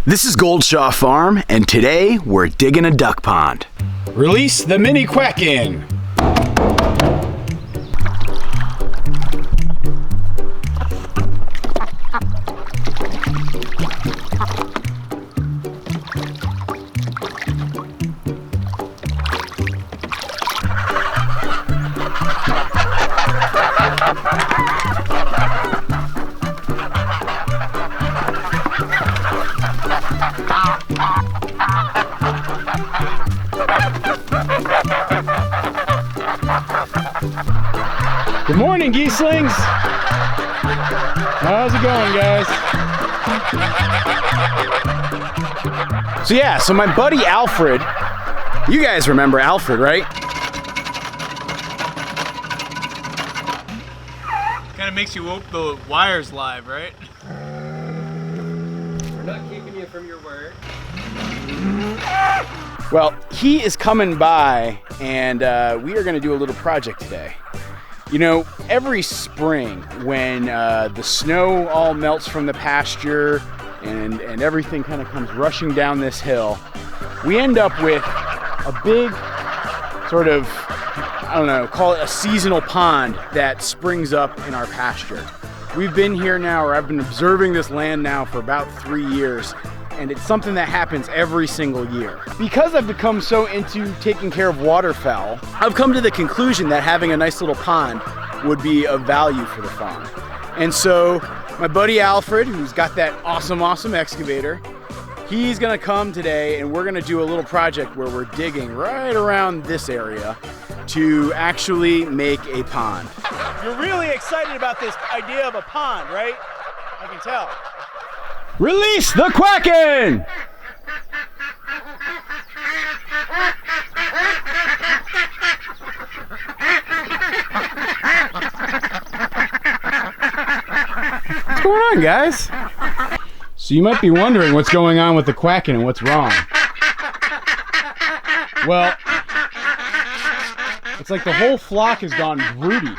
This is Goldshaw Farm, and today we're digging a duck pond. Release the mini quack-in. Good morning, geeslings. How's it going, guys? So my buddy Alfred, you guys remember Alfred, right? Kind of makes you hope the wires live, right? We're not keeping you from your word. Well, he is coming by, and we are going to do a little project today. You know, every spring when the snow all melts from the pasture and everything kind of comes rushing down this hill, we end up with a big sort of, I don't know, call it a seasonal pond that springs up in our pasture. We've been here now, or I've been observing this land now for about 3 years, and it's something that happens every single year. Because I've become so into taking care of waterfowl, I've come to the conclusion that having a nice little pond would be of value for the farm. And so my buddy Alfred, who's got that awesome excavator, he's gonna come today and we're gonna do a little project where we're digging right around this area to actually make a pond. You're really excited about this idea of a pond, right? I can tell. Release the quack-in! What's going on, guys? So you might be wondering what's going on with the quack-in and what's wrong. Well, it's like the whole flock has gone broody.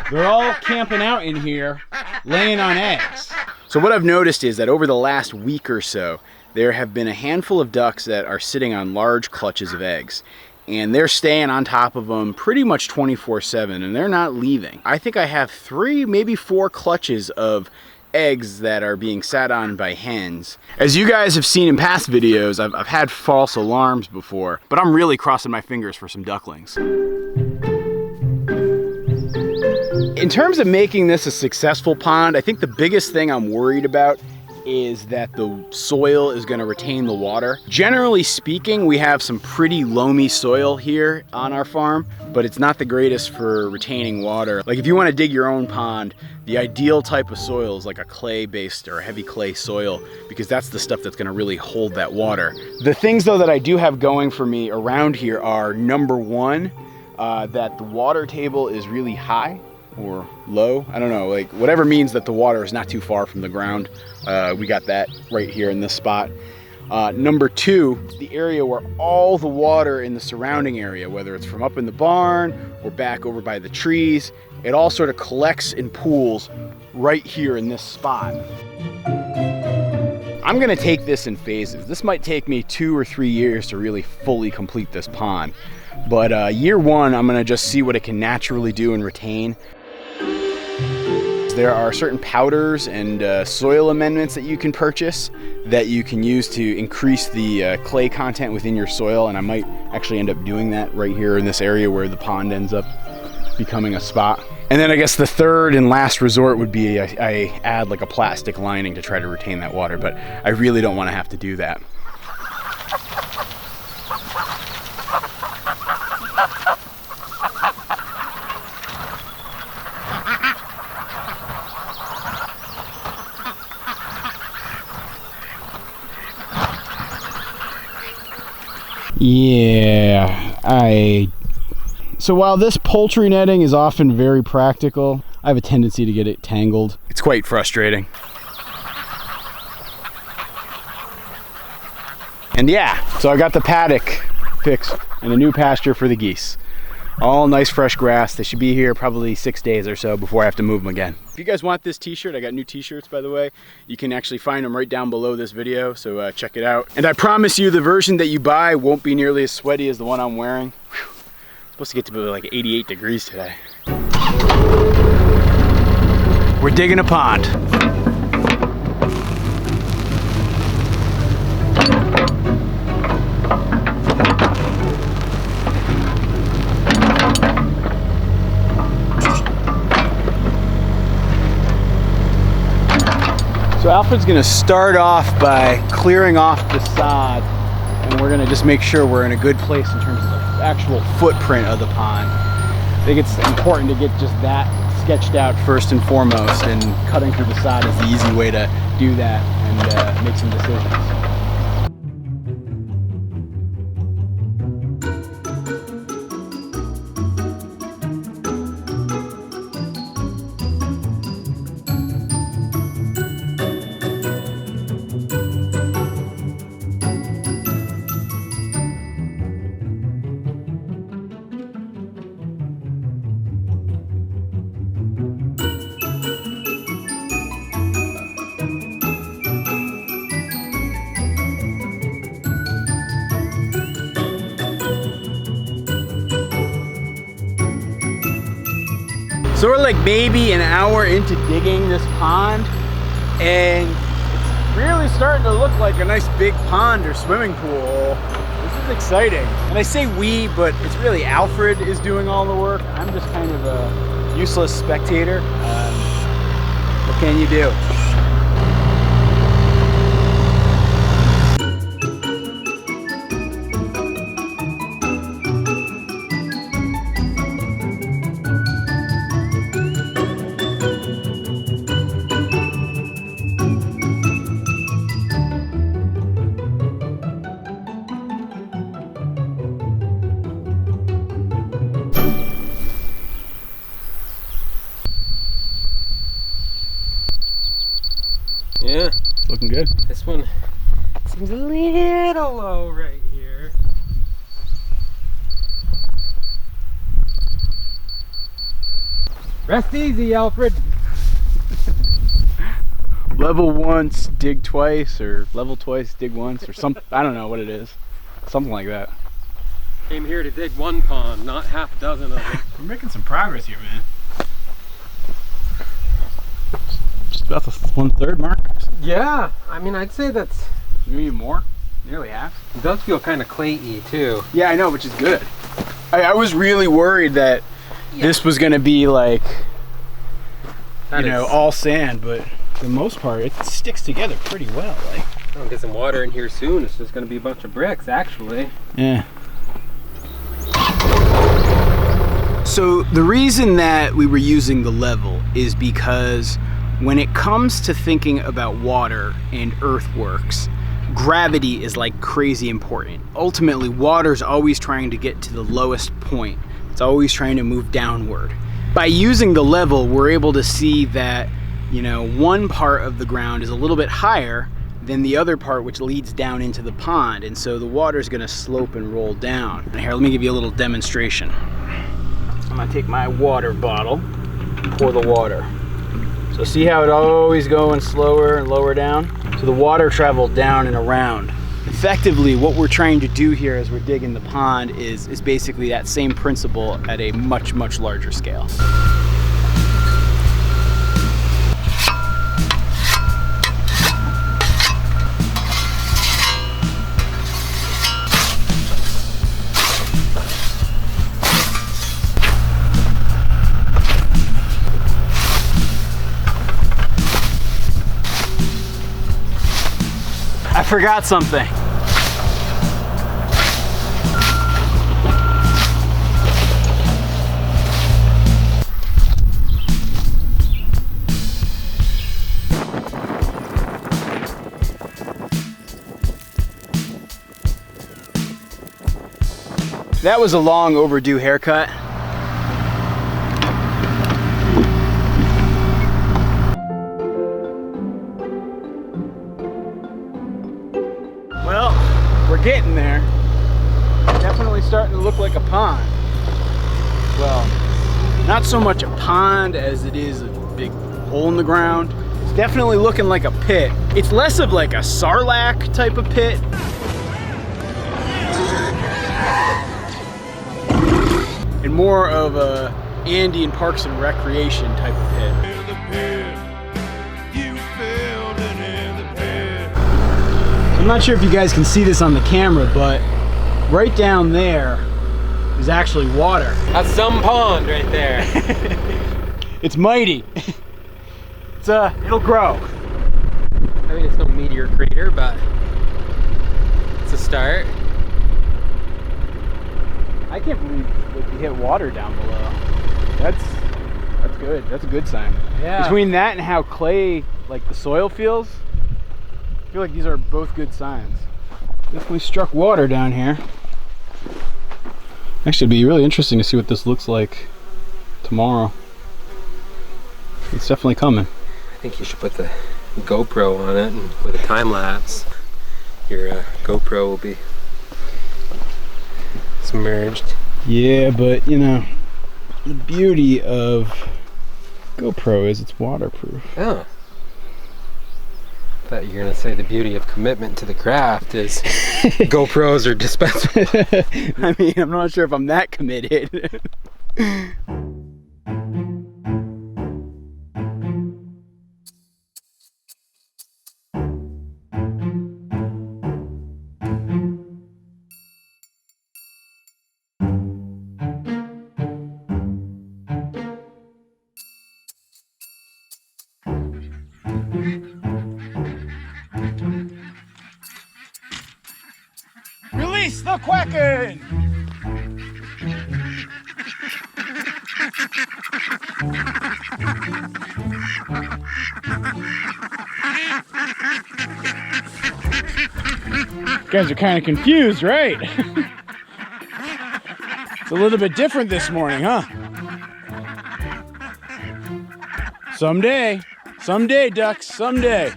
They're all camping out in here, laying on eggs. So what I've noticed is that over the last week or so, there have been a handful of ducks that are sitting on large clutches of eggs. And they're staying on top of them pretty much 24/7, and they're not leaving. I think I have 3, maybe 4 clutches of eggs that are being sat on by hens. As you guys have seen in past videos, I've had false alarms before, but I'm really crossing my fingers for some ducklings. In terms of making this a successful pond, I think the biggest thing I'm worried about is that the soil is going to retain the water. Generally speaking, we have some pretty loamy soil here on our farm, but it's not the greatest for retaining water. Like if you want to dig your own pond, the ideal type of soil is like a clay-based or a heavy clay soil, because that's the stuff that's going to really hold that water. The things though that I do have going for me around here are, number one, that the water table is really high or low, I don't know, like whatever means that the water is not too far from the ground. We got that right here in this spot. Number two, the area where all the water in the surrounding area, whether it's from up in the barn or back over by the trees, it all sort of collects in pools right here in this spot. I'm gonna take this in phases. This might take me 2 or 3 years to really fully complete this pond. But year one, I'm gonna just see what it can naturally do and retain. There are certain powders and soil amendments that you can purchase that you can use to increase the clay content within your soil, and I might actually end up doing that right here in this area where the pond ends up becoming a spot. And then I guess the third and last resort would be I add like a plastic lining to try to retain that water, but I really don't want to have to do that. Yeah, so while this poultry netting is often very practical, I have a tendency to get it tangled. It's quite frustrating. And yeah, so I got the paddock fixed and a new pasture for the geese. All nice fresh grass. They should be here probably 6 days or so before I have to move them again. If you guys want this t-shirt, I got new t-shirts, by the way. You can actually find them right down below this video, so check it out. And I promise you the version that you buy won't be nearly as sweaty as the one I'm wearing. Whew. It's supposed to get to be like 88 degrees today. We're digging a pond. So Alfred's gonna start off by clearing off the sod, and we're gonna just make sure we're in a good place in terms of the actual footprint of the pond. I think it's important to get just that sketched out first and foremost, and cutting through the sod is the easy way to do that and make some decisions. So we're like maybe an hour into digging this pond, and it's really starting to look like a nice big pond or swimming pool. This is exciting. And I say we, but it's really Alfred is doing all the work. I'm just kind of a useless spectator. What can you do? Yeah, It's looking good. this one seems a little low right here. Rest easy, Alfred. Level once, dig twice, or level twice, dig once, or some, I don't know what it is. Something like that. Came here to dig one pond, not half a dozen of them. We're making some progress here, man. Just about the 1/3 mark. Yeah, I mean, I'd say that's... Maybe more. Nearly half. It does feel kind of clayey too. Yeah, I know, which is good. I was really worried that this was going to be like, That you know, is- all sand, but for the most part, it sticks together pretty well. Like, I'll get some water in here soon. It's just going to be a bunch of bricks, actually. yeah. So the reason that we were using the level is because when it comes to thinking about water and earthworks, gravity is like crazy important. Ultimately, water's always trying to get to the lowest point. It's always trying to move downward. By using the level, we're able to see that, you know, one part of the ground is a little bit higher than the other part, which leads down into the pond, and so the water's gonna slope and roll down. And here, let me give you a little demonstration. I'm gonna take my water bottle and pour the water. So see how it always going slower and lower down? So the water traveled down and around. Effectively, what we're trying to do here as we're digging the pond is basically that same principle at a much, much larger scale. I forgot something. That was a long overdue haircut. Well, we're getting there. Definitely starting to look like a pond. Well, not so much a pond as it is a big hole in the ground. It's definitely looking like a pit. It's less of like a sarlacc type of pit. And more of a Andean Parks and Recreation type of pit. I'm not sure if you guys can see this on the camera, but right down there is actually water. That's some pond right there. It's mighty. It'll grow. I mean, it's no meteor crater, but it's a start. I can't believe that you hit water down below. That's good. That's a good sign. Yeah. Between that and how clay, like the soil feels, I feel like these are both good signs. Definitely struck water down here. Actually, it'd be really interesting to see what this looks like tomorrow. It's definitely coming. I think you should put the GoPro on it, and with a time lapse, your GoPro will be submerged. Yeah, but you know, the beauty of GoPro is it's waterproof. Oh. I thought you were going to say the beauty of commitment to the craft is GoPros are dispensable. I mean, I'm not sure if I'm that committed. Release the Kraken! You guys are kind of confused, right? It's a little bit different this morning, huh? Someday, ducks, someday.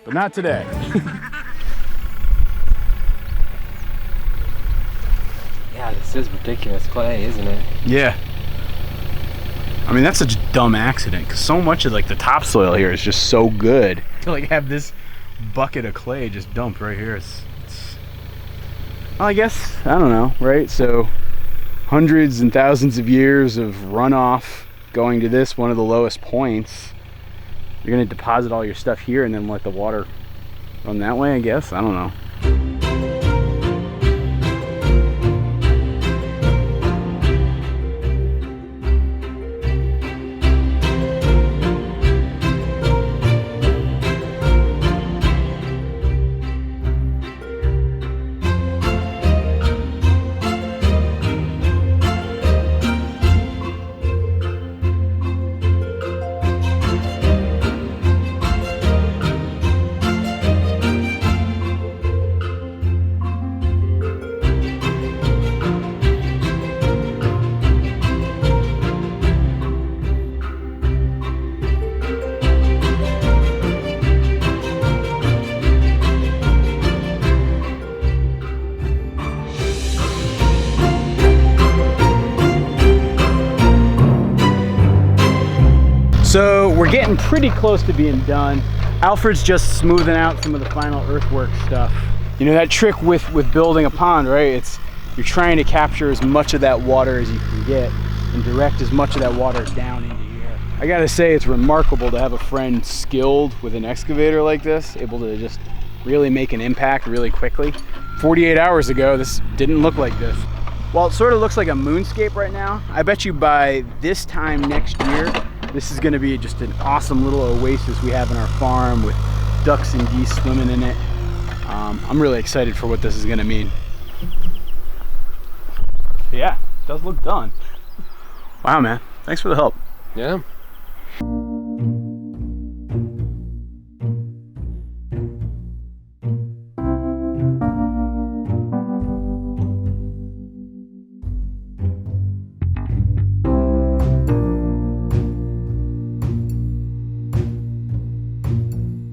But not today. Yeah, this is ridiculous clay, isn't it? Yeah. I mean, that's such a dumb accident, because so much of like the topsoil here is just so good to like have this bucket of clay just dumped right here. Well, I guess, I don't know, right? So hundreds and thousands of years of runoff going to this, one of the lowest points. You're gonna deposit all your stuff here and then let the water run that way, I guess? I don't know. So we're getting pretty close to being done. Alfred's just smoothing out some of the final earthwork stuff. You know that trick with building a pond, right? You're trying to capture as much of that water as you can get and direct as much of that water down into here. I gotta say, it's remarkable to have a friend skilled with an excavator like this, able to just really make an impact really quickly. 48 hours ago, this didn't look like this. While it sort of looks like a moonscape right now, I bet you by this time next year, this is gonna be just an awesome little oasis we have in our farm with ducks and geese swimming in it. I'm really excited for what this is gonna mean. But yeah, it does look done. Wow, man, thanks for the help. Yeah.